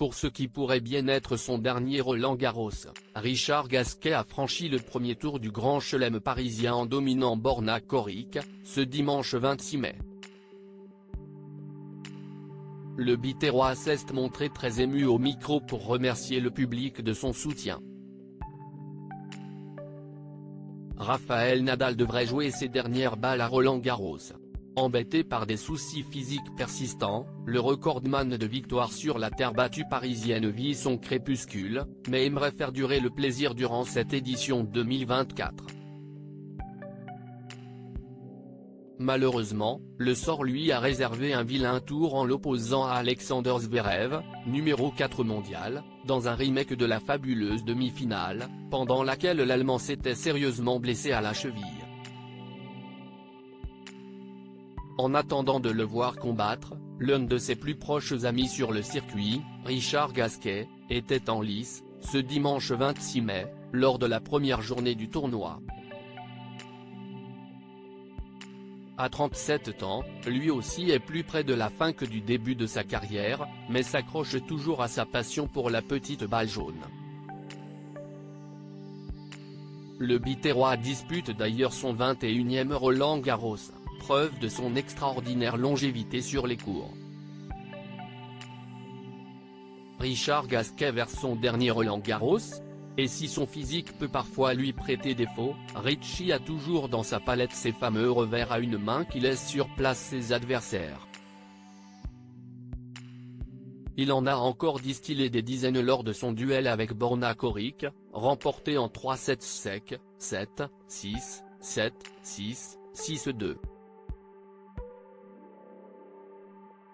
pour ce qui pourrait bien être son dernier Roland-Garros, Richard Gasquet a franchi le premier tour du Grand Chelem parisien en dominant Borna Coric, ce dimanche 26 mai. Le Biterrois s'est montré très ému au micro pour remercier le public de son soutien. Rafael Nadal devrait jouer ses dernières balles à Roland-Garros. Embêté par des soucis physiques persistants, le recordman de victoires sur la terre battue parisienne vit son crépuscule, mais aimerait faire durer le plaisir durant cette édition 2024. Malheureusement, le sort lui a réservé un vilain tour en l'opposant à Alexander Zverev, numéro 4 mondial, dans un remake de la fabuleuse demi-finale, pendant laquelle l'Allemand s'était sérieusement blessé à la cheville. En attendant de le voir combattre, l'un de ses plus proches amis sur le circuit, Richard Gasquet, était en lice, ce dimanche 26 mai, lors de la première journée du tournoi. À 37 ans, lui aussi est plus près de la fin que du début de sa carrière, mais s'accroche toujours à sa passion pour la petite balle jaune. Le Biterrois dispute d'ailleurs son 21e Roland-Garros, preuve de son extraordinaire longévité sur les courts. Richard Gasquet vers son dernier Roland-Garros ? Et si son physique peut parfois lui prêter défaut, Richie a toujours dans sa palette ses fameux revers à une main qui laissent sur place ses adversaires. Il en a encore distillé des dizaines lors de son duel avec Borna Coric, remporté en 3 sets secs, 7, 6, 7, 6, 6-2.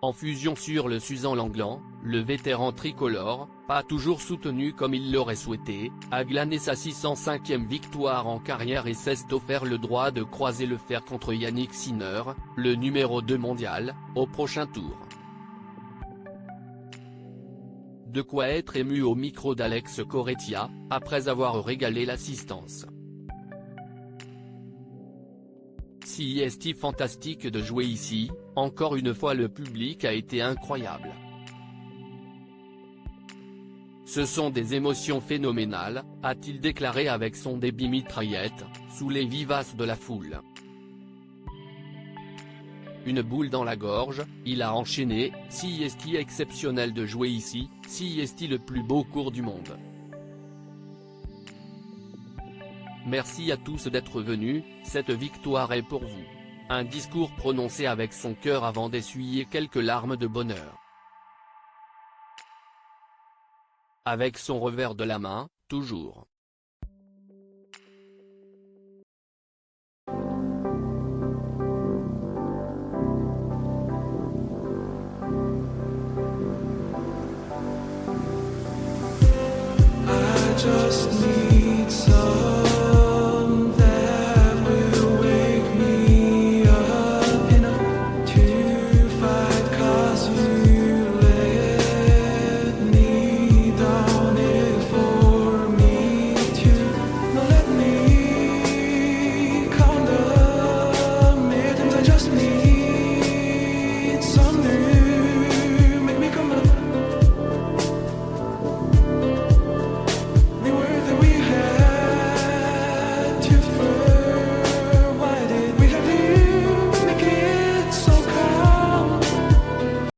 En fusion sur le Suzan Lenglen, le vétéran tricolore, pas toujours soutenu comme il l'aurait souhaité, a glané sa 605e victoire en carrière et s'est offert le droit de croiser le fer contre Yannick Sinner, le numéro 2 mondial, au prochain tour. De quoi être ému au micro d'Alex Corretia, après avoir régalé l'assistance. Si est fantastique de jouer ici, encore une fois le public a été incroyable. Ce sont des émotions phénoménales, a-t-il déclaré avec son débit mitraillette, sous les vivaces de la foule. Une boule dans la gorge, il a enchaîné, si est exceptionnel de jouer ici, si est le plus beau court du monde. Merci à tous d'être venus, cette victoire est pour vous. Un discours prononcé avec son cœur avant d'essuyer quelques larmes de bonheur. Avec son revers de la main, toujours. I just need